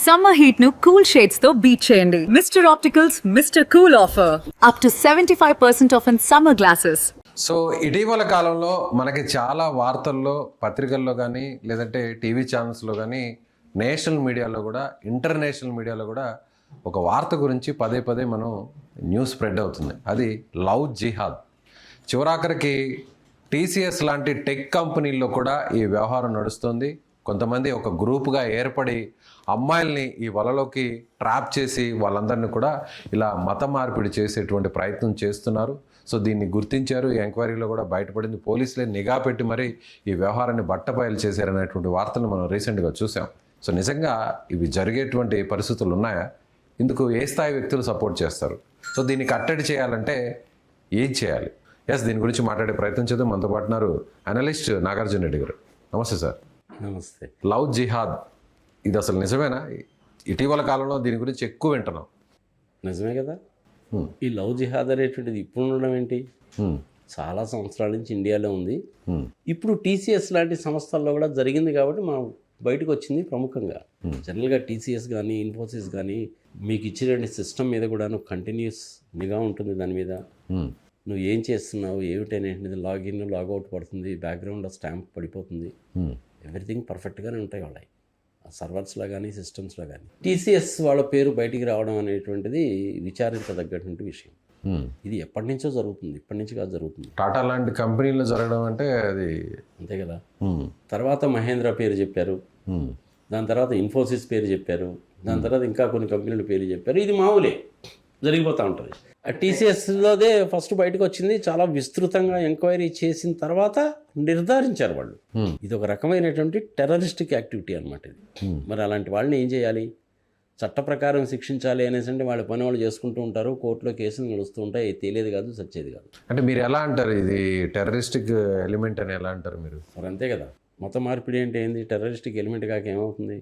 Summer heat ను cool shades తో beat చేయండి. Mister opticals mister cool offer up to 75% of in summer glasses. So ఇటీవల కాలంలో మనకి చాలా వార్తల్లో పత్రికల్లో కానీ లేదంటే టీవీ ఛానల్స్లో కానీ నేషనల్ మీడియాలో కూడా ఇంటర్నేషనల్ మీడియాలో కూడా ఒక వార్త గురించి పదే పదే మనం న్యూస్ స్ప్రెడ్ అవుతుంది. అది లవ్ జిహాద్. చివరాఖరికి టీసీఎస్ లాంటి టెక్ కంపెనీల్లో కూడా ఈ వ్యవహారం నడుస్తుంది. కొంతమంది ఒక గ్రూప్గా ఏర్పడి అమ్మాయిల్ని ఈ వలలోకి ట్రాప్ చేసి వాళ్ళందరినీ కూడా ఇలా మత మార్పిడి చేసేటువంటి ప్రయత్నం చేస్తున్నారు. సో దీన్ని గుర్తించారు. ఈ ఎంక్వైరీలో కూడా బయటపడింది. పోలీసులే నిఘా పెట్టి మరి ఈ వ్యవహారాన్ని బట్టబయలు చేశారనేటువంటి వార్తలు మనం రీసెంట్గా చూసాం. సో నిజంగా ఇవి జరిగేటువంటి పరిస్థితులు ఉన్నాయా? ఇందుకు ఏ స్థాయి వ్యక్తులు సపోర్ట్ చేస్తారు? సో దీన్ని కట్టడి చేయాలంటే ఏం చేయాలి? దీని గురించి మాట్లాడే ప్రయత్నం చేద్దాం. మనతో పాటు ఉన్నారు అనలిస్ట్ నాగార్జున రెడ్డి గారు. నమస్తే సార్. నమస్తే. లవ్ జిహాద్ ఇది అసలు నిజమేనా? ఇటీవల కాలంలో దీని గురించి ఎక్కువ వింటున్నాం. నిజమే కదా. ఈ లవ్ జిహాద్ అనేటువంటిది ఇప్పుడు ఉండడం ఏంటి, చాలా సంవత్సరాల నుంచి ఇండియాలో ఉంది. ఇప్పుడు టీసీఎస్ లాంటి సంస్థల్లో కూడా జరిగింది కాబట్టి మనం బయటకు వచ్చింది ప్రముఖంగా. జనరల్గా టీసీఎస్ కానీ ఇన్ఫోసిస్ కానీ మీకు ఇచ్చినటువంటి సిస్టమ్ మీద కూడా కంటిన్యూస్ నిఘా ఉంటుంది. దాని మీద నువ్వు ఏం చేస్తున్నావు ఏమిటనేటువంటిది లాగిన్ లాగౌట్ పడుతుంది, బ్యాక్గ్రౌండ్లో స్టాంప్ పడిపోతుంది. ఎవ్రీథింగ్ పర్ఫెక్ట్గానే ఉంటాయి వాళ్ళ సర్వర్స్లో కానీ సిస్టమ్స్లో కానీ. టీసీఎస్ వాళ్ళ పేరు బయటికి రావడం అనేటువంటిది విచారించదగ్గటువంటి విషయం. ఇది ఎప్పటి నుంచో జరుగుతుంది, ఇప్పటి నుంచి కాదు జరుగుతుంది. టాటా లాంటి కంపెనీలో జరగడం అంటే అది అంతే కదా. తర్వాత మహేంద్ర పేరు చెప్పారు, దాని తర్వాత ఇన్ఫోసిస్ పేరు చెప్పారు, దాని తర్వాత ఇంకా కొన్ని కంపెనీల పేరు చెప్పారు. ఇది మామూలే జరిగిపోతూ ఉంటుంది. టీసీఎస్లోదే ఫస్ట్ బయటకు వచ్చింది. చాలా విస్తృతంగా ఎంక్వైరీ చేసిన తర్వాత నిర్ధారించారు వాళ్ళు ఇది ఒక రకమైనటువంటి టెర్రరిస్టిక్ యాక్టివిటీ అనమాట ఇది. మరి అలాంటి వాళ్ళని ఏం చేయాలి? చట్ట ప్రకారం శిక్షించాలి అనేసి అంటే వాళ్ళ పని వాళ్ళు చేసుకుంటూ ఉంటారు. కోర్టులో కేసులు నడుస్తూ ఉంటాయి. తెలియదు కాదు, సచ్చేది కాదు. అంటే మీరు ఎలా అంటారు ఇది టెర్రరిస్టిక్ ఎలిమెంట్ అని ఎలా అంటారు మీరు? మరి అంతే కదా. మత మార్పిడి అంటే ఏంది? టెర్రరిస్టిక్ ఎలిమెంట్ కాక ఏమవుతుంది?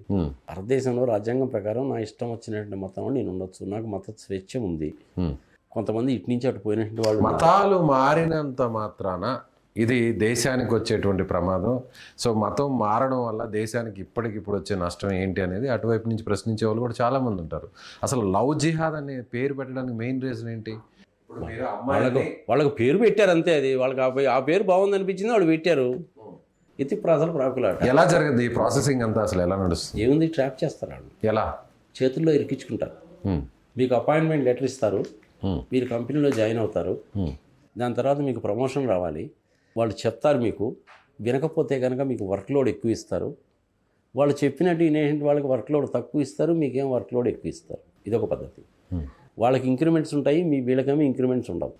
భారతదేశంలో రాజ్యాంగం ప్రకారం నా ఇష్టం వచ్చినటువంటి మతం నేను ఉండొచ్చు, నాకు మత స్వేచ్ఛ ఉంది. కొంతమంది ఇటు నుంచి అటు పోయినటువంటి వాళ్ళు. మతాలు మారినంత మాత్రాన ఇది దేశానికి వచ్చేటువంటి ప్రమాదం. సో మతం మారడం వల్ల దేశానికి ఇప్పటికిప్పుడు వచ్చే నష్టం ఏంటి అనేది అటువైపు నుంచి ప్రశ్నించే వాళ్ళు కూడా చాలామంది ఉంటారు. అసలు లవ్ జిహాద్ అనే పేరు పెట్టడానికి మెయిన్ రీజన్ ఏంటి? వాళ్ళకు పేరు పెట్టారు అంతే. అది వాళ్ళకి ఆ పేరు బాగుంది అనిపించింది, వాళ్ళు పెట్టారు. ఇది ప్రజలు ప్రాకులాట. ఎలా జరిగింది ఈ ప్రాసెసింగ్ అంతా? అసలు ఎలా నడుస్తుంది? ఏముంది, ట్రాప్ చేస్తారు వాళ్ళు. ఎలా? చేతుల్లో ఇరికించుకుంటారు. మీకు అపాయింట్మెంట్ లెటర్ ఇస్తారు, మీరు కంపెనీలో జాయిన్ అవుతారు. దాని తర్వాత మీకు ప్రమోషన్ రావాలి. వాళ్ళు చెప్తారు, మీకు వినకపోతే కనుక మీకు వర్క్లోడ్ ఎక్కువ ఇస్తారు. వాళ్ళు చెప్పినట్టు వినేటువంటి వాళ్ళకి వర్క్లోడ్ తక్కువ ఇస్తారు, మీకేం వర్క్లోడ్ ఎక్కువ ఇస్తారు. ఇదొక పద్ధతి. వాళ్ళకి ఇంక్రిమెంట్స్ ఉంటాయి, వీళ్ళకేమో ఇంక్రిమెంట్స్ ఉండవు.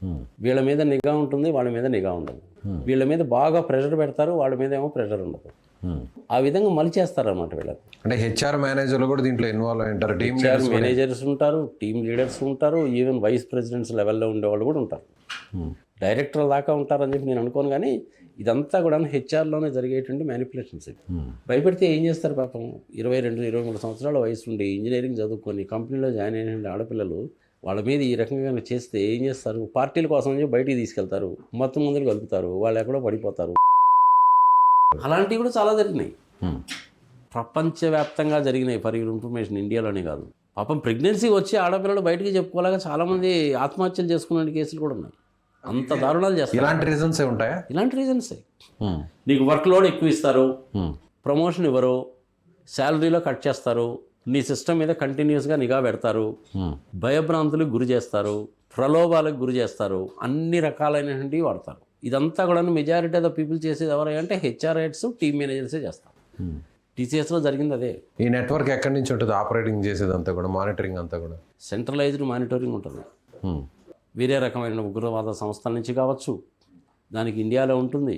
వీళ్ళ మీద నిఘా ఉంటుంది, వాళ్ళ మీద నిఘా ఉండదు. వీళ్ళ మీద బాగా ప్రెషర్ పెడతారు, వాళ్ళ మీద ఏమో ప్రెషర్ ఉండదు. ఆ విధంగా మలిచేస్తారు అన్నమాట వీళ్ళకి. అంటే హెచ్ఆర్ మేనేజర్లు కూడా దీంట్లో ఇన్వాల్వ్ అయి ఉంటారు. హెచ్ఆర్ మేనేజర్స్ ఉంటారు, టీమ్ లీడర్స్ ఉంటారు, ఈవెన్ వైస్ ప్రెసిడెంట్స్ లెవెల్లో ఉండేవాళ్ళు కూడా ఉంటారు. డైరెక్టర్ దాకా ఉంటారని చెప్పి నేను అనుకోను. కానీ ఇదంతా కూడా హెచ్ఆర్లోనే జరిగేటువంటి మ్యానిపులేషన్స్. భయపెడితే ఏం చేస్తారు పాపం? 22-23 సంవత్సరాల వయసు ఉండి ఇంజనీరింగ్ చదువుకొని కంపెనీలో జాయిన్ అయిన ఆడపిల్లలు వాళ్ళ మీద ఈ రకంగా చేస్తే ఏం చేస్తారు? పార్టీల కోసం చెప్పి బయటికి తీసుకెళ్తారు, మొత్తం ముందులు కలుపుతారు, వాళ్ళు ఎక్కడో పడిపోతారు. అలాంటివి కూడా చాలా జరిగినాయి, ప్రపంచవ్యాప్తంగా జరిగినాయి. ఫర్ యువర్ ఇన్ఫర్మేషన్, ఇండియాలోనే కాదు. పాపం ప్రెగ్నెన్సీ వచ్చి ఆడపిల్లలు బయటికి చెప్పుకోలేక చాలామంది ఆత్మహత్యలు చేసుకునే కేసులు కూడా ఉన్నాయి. అంత దారుణాలు చేస్తారు. ఇలాంటి రీజన్సే ఉంటాయా? ఇలాంటి రీజన్సే. నీకు వర్క్ లోడ్ ఎక్కువ ఇస్తారు, ప్రమోషన్ ఇవ్వరు, శాలరీలో కట్ చేస్తారు, నీ సిస్టమ్ మీద కంటిన్యూస్గా నిఘా పెడతారు, భయభ్రాంతులకు గురి చేస్తారు, ప్రలోభాలకు గురి చేస్తారు, అన్ని రకాలైనటువంటివి వాడతారు. ఇదంతా కూడా మెజారిటీ ఆఫ్ ద పీపుల్ చేసేది ఎవరంటే హెచ్ఆర్ హెడ్స్, టీమ్ మేనేజర్సే చేస్తారు. టీసీఎస్లో జరిగింది అదే. ఈ నెట్వర్క్ ఎక్కడి నుంచి ఉంటుంది? ఆపరేటింగ్ చేసేదంతా కూడా, మానిటరింగ్ అంతా కూడా సెంట్రలైజ్డ్ మానిటరింగ్ ఉంటుంది. వేరే రకమైన ఉగ్రవాద సంస్థల నుంచి కావచ్చు, దానికి ఇండియాలో ఉంటుంది.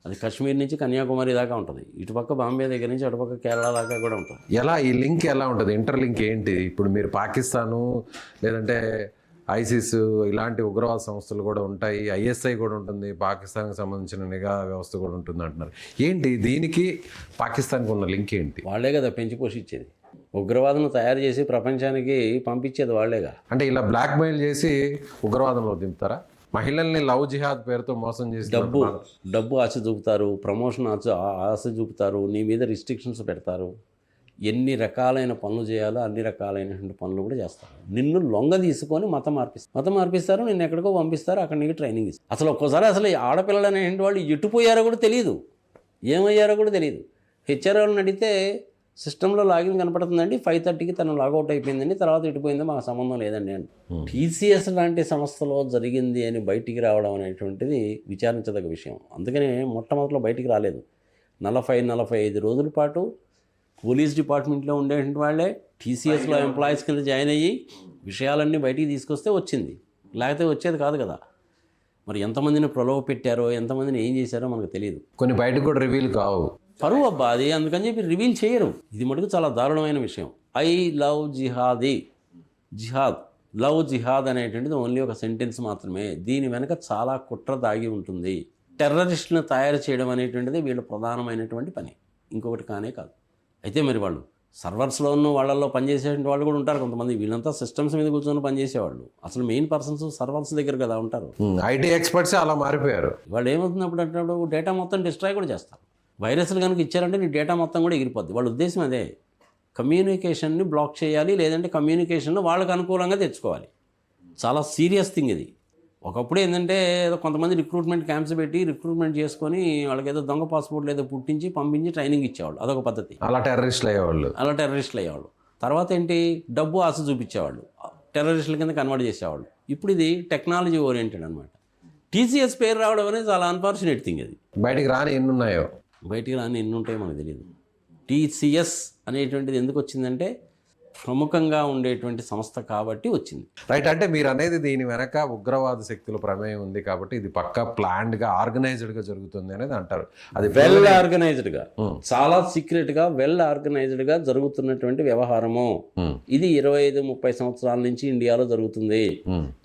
అది కాశ్మీర్ నుంచి కన్యాకుమారి దాకా ఉంటుంది. ఇటుపక్క బాంబే దగ్గర నుంచి అటుపక్క కేరళ దాకా కూడా ఉంటుంది. ఎలా ఈ లింక్ ఎలా ఉంటుంది? ఇంటర్లింక్ ఏంటి? ఇప్పుడు మీరు పాకిస్తాను లేదంటే ఐసిస్ ఇలాంటి ఉగ్రవాద సంస్థలు కూడా ఉంటాయి, ఐఎస్ఐ కూడా ఉంటుంది, పాకిస్తాన్కి సంబంధించిన నిఘా వ్యవస్థ కూడా ఉంటుంది అంటున్నారు. ఏంటి దీనికి పాకిస్తాన్కి ఉన్న లింక్ ఏంటి? వాళ్ళే కదా పెంచి పోషించేది. ఉగ్రవాదం తయారు చేసి ప్రపంచానికి పంపించేది వాళ్ళేగా. అంటే ఇలా బ్లాక్మెయిల్ చేసి ఉగ్రవాదంలో దింపుతారా? మహిళల్ని లవ్ జిహాద్ పేరుతో మోసం చేసి డబ్బు ఆశ చూపుతారు, ప్రమోషన్ ఆశ చూపుతారు, నీ మీద రిస్ట్రిక్షన్స్ పెడతారు. ఎన్ని రకాలైన పనులు చేయాలో అన్ని రకాలైనటువంటి పనులు కూడా చేస్తారు. నిన్ను లొంగ తీసుకొని మతం మార్పిస్తారు, నిన్ను ఎక్కడికో పంపిస్తారు, అక్కడ నీకు ట్రైనింగ్ ఇస్తారు. అసలు ఒక్కోసారి అసలు ఈ ఆడపిల్లలు అనేటువంటి వాళ్ళు ఎటుపోయారో కూడా తెలియదు, ఏమయ్యారో కూడా తెలియదు. హెచ్ఆర్ వాళ్ళని అడిగితే సిస్టంలో లాగిన్ కనపడుతుందండి, 5:30కి తను లాగౌట్ అయిపోయిందండి, తర్వాత ఇటుపోయిందో మాకు సంబంధం లేదండి అని. టీసీఎస్ లాంటి సంస్థలో జరిగింది అని బయటికి రావడం అనేటువంటిది విచారించదగ్గ విషయం. అందుకనే మొట్టమొదటిలో బయటికి రాలేదు. 40-45 రోజుల పాటు పోలీస్ డిపార్ట్మెంట్లో ఉండేటువంటి వాళ్ళే టీసీఎస్లో ఎంప్లాయీస్ కింద జాయిన్ అయ్యి విషయాలన్నీ బయటికి తీసుకొస్తే వచ్చింది, లేకపోతే వచ్చేది కాదు కదా. మరి ఎంతమందిని ప్రలోభ పెట్టారో, ఎంతమందిని ఏం చేశారో మనకు తెలియదు. కొన్ని బయటకు కూడా రివీల్ కావు, పరువు అబ్బా అది, అందుకని చెప్పి రివీల్ చేయరు. ఇది మటుకు చాలా దారుణమైన విషయం. ఐ లవ్ జిహాదీ, జిహాద్, లవ్ జిహాద్ అనేటువంటిది ఓన్లీ ఒక సెంటెన్స్ మాత్రమే. దీని వెనక చాలా కుట్ర దాగి ఉంటుంది. టెర్రరిస్టులను తయారు చేయడం అనేటువంటిది వీళ్ళ ప్రధానమైనటువంటి పని, ఇంకొకటి కానే కాదు. అయితే మరి వాళ్ళు సర్వర్స్లో ఉన్న వాళ్ళల్లో పనిచేసేటువంటి వాళ్ళు కూడా ఉంటారు కొంతమంది. వీళ్ళంతా సిస్టమ్స్ మీద కూర్చొని పనిచేసేవాళ్ళు. అసలు మెయిన్ పర్సన్స్ సర్వర్స్ దగ్గర కదా ఉంటారు. ఐటీ ఎక్స్పర్ట్స్ అలా మారిపోయారు. వాళ్ళు ఏమవుతున్నప్పుడు అంటే డేటా మొత్తం డిస్ట్రాయ్ కూడా చేస్తారు. వైరస్లు కనుక ఇచ్చారంటే నీ డేటా మొత్తం కూడా ఎగిరిపోద్ది. వాళ్ళ ఉద్దేశం అదే, కమ్యూనికేషన్ని బ్లాక్ చేయాలి, లేదంటే కమ్యూనికేషన్ వాళ్ళకి అనుకూలంగా తెచ్చుకోవాలి. చాలా సీరియస్ థింగ్ ఇది. ఒకప్పుడు ఏంటంటే ఏదో కొంతమంది రిక్రూట్మెంట్ క్యాంప్స్ పెట్టి రిక్రూట్మెంట్ చేసుకొని వాళ్ళకి ఏదో దొంగ పాస్పోర్ట్లు ఏదో పుట్టించి పంపించి ట్రైనింగ్ ఇచ్చేవాళ్ళు, అదొక పద్ధతి. అలా టెర్రరిస్టులు అయ్యేవాళ్ళు. తర్వాత ఏంటి, డబ్బు ఆశ చూపించేవాళ్ళు, టెర్రరిస్టుల కింద కన్వర్ట్ చేసేవాళ్ళు. ఇప్పుడు ఇది టెక్నాలజీ ఓరియంటెడ్ అనమాట. టీసీఎస్ పేరు రావడం అనేది చాలా అన్ఫార్చునేట్ థింగ్. అది బయటికి రాని ఎన్ని ఉన్నాయో, బయటికి రాని ఎన్ని ఉంటాయో మనకు తెలియదు. టీసీఎస్ అనేటువంటిది ఎందుకు వచ్చిందంటే ప్రముఖంగా ఉండేటువంటి సంస్థ కాబట్టి వచ్చింది. రైట్. అంటే మీరు అనేది దీని వెనక ఉగ్రవాద శక్తుల ప్రమేయం ఉంది కాబట్టి ఇది పక్కా ప్లాన్డ్గా ఆర్గనైజ్డ్గా జరుగుతుంది అనేది అంటారు. అది వెల్ ఆర్గనైజ్డ్గా, చాలా సీక్రెట్గా, వెల్ ఆర్గనైజ్డ్గా జరుగుతున్నటువంటి వ్యవహారము. ఇది 25-30 సంవత్సరాల నుంచి ఇండియాలో జరుగుతుంది.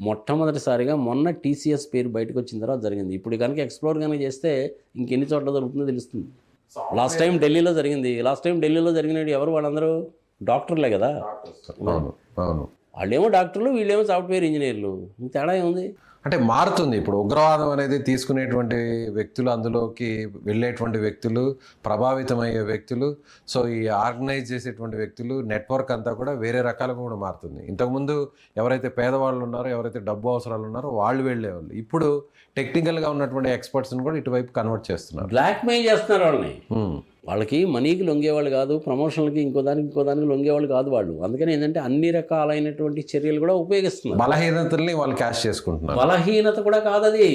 మొట్టమొదటిసారిగా మొన్న టీసీఎస్ పేరు బయటకు వచ్చిన తర్వాత జరిగింది. ఇప్పుడు కనుక ఎక్స్ప్లోర్ కనుక చేస్తే ఇంకెన్ని చోట్ల జరుగుతుందో తెలుస్తుంది. లాస్ట్ టైం ఢిల్లీలో జరిగినవి ఎవరు? వాళ్ళందరూ డాక్టర్లే కదా. వాళ్ళేమో డాక్టర్లు, వీళ్ళేమో సాఫ్ట్వేర్ ఇంజనీర్లు. తేడా ఏముంది? అంటే మారుతుంది. ఇప్పుడు ఉగ్రవాదం అనేది తీసుకునేటువంటి వ్యక్తులు, అందులోకి వెళ్ళేటువంటి వ్యక్తులు, ప్రభావితమయ్యే వ్యక్తులు, సో ఈ ఆర్గనైజ్ చేసేటువంటి వ్యక్తులు, నెట్వర్క్ అంతా కూడా వేరే రకాలుగా కూడా మారుతుంది. ఇంతకుముందు ఎవరైతే పేదవాళ్ళు ఉన్నారో, ఎవరైతే డబ్బు అవసరాలు ఉన్నారో వాళ్ళు వెళ్ళేవాళ్ళు. ఇప్పుడు టెక్నికల్గా ఉన్నటువంటి ఎక్స్పర్ట్స్ని కూడా ఇటువైపు కన్వర్ట్ చేస్తున్నారు, బ్లాక్మెయిల్ చేస్తున్నారు వాళ్ళని. వాళ్ళకి మనీకి లొంగేవాళ్ళు కాదు, ప్రమోషన్లకి ఇంకో దానికి లొంగేవాళ్ళు కాదు వాళ్ళు. అందుకని ఏంటంటే అన్ని రకాలైనటువంటి చర్యలు కూడా ఉపయోగిస్తున్నారు. బలహీనతల్ని వాళ్ళు క్యాష్ చేసుకుంటున్నారు. బలహీనత కూడా కాదది,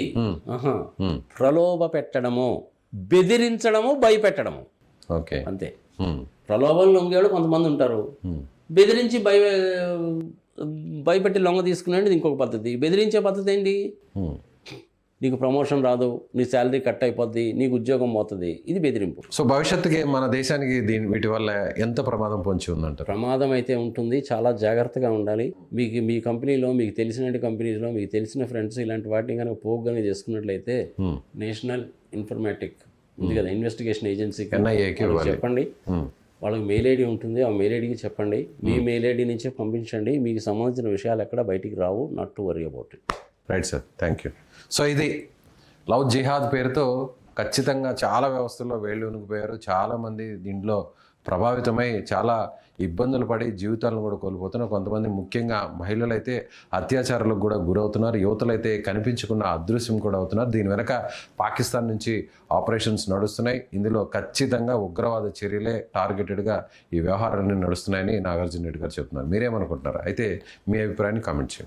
ప్రలోభ పెట్టడము, బెదిరించడము, భయపెట్టడము. ఓకే, అంతే. ప్రలోభం లొంగేవాళ్ళు కొంతమంది ఉంటారు, బెదిరించి భయపెట్టి లొంగ తీసుకునేది ఇంకొక పద్ధతి. బెదిరించే పద్ధతి ఏంటి? నీకు ప్రమోషన్ రాదు, నీ శాలరీ కట్ అయిపోద్ది, నీకు ఉద్యోగం పోతుంది, ఇది బెదిరింపు. సో భవిష్యత్తుకి మన దేశానికి వీటి వల్ల ఎంత ప్రమాదం పొంచి ఉందంట? ప్రమాదం అయితే ఉంటుంది, చాలా జాగ్రత్తగా ఉండాలి. మీ కంపెనీలో, మీకు తెలిసిన కంపెనీలో, మీకు తెలిసిన ఫ్రెండ్స్ ఇలాంటి వాటిని కనుక పోగ్గానే చేసుకున్నట్లయితే నేషనల్ ఇన్ఫర్మేటిక్ ఉంది కదా, ఇన్వెస్టిగేషన్ ఏజెన్సీకి చెప్పండి. వాళ్ళకి మెయిల్ ఐడి ఉంటుంది, ఆ మెయిల్ ఐడికి చెప్పండి. మీ మెయిల్ ఐడి నుంచే పంపించండి. మీకు సంబంధించిన విషయాలు ఎక్కడ బయటికి రావు. Not to worry about it. Right sir, thank you. So ఇది లవ్ జిహాద్ పేరుతో ఖచ్చితంగా చాలా వ్యవస్థల్లో వేళ్ళు ఉనికిపోయారు. చాలామంది దీంట్లో ప్రభావితమై చాలా ఇబ్బందులు పడి జీవితాలను కూడా కోల్పోతున్నారు. కొంతమంది ముఖ్యంగా మహిళలు అయితే అత్యాచారాలకు కూడా గురవుతున్నారు. యువతలైతే కనిపించకుండా అదృశ్యం కూడా అవుతున్నారు. దీని వెనక పాకిస్తాన్ నుంచి ఆపరేషన్స్ నడుస్తున్నాయి. ఇందులో ఖచ్చితంగా ఉగ్రవాద చర్యలే టార్గెటెడ్గా ఈ వ్యవహారాన్ని నడుస్తున్నాయని నాగార్జున రెడ్డి గారు చెప్తున్నారు. మీరేమనుకుంటున్నారు? అయితే మీ అభిప్రాయాన్ని కామెంట్ చేయండి.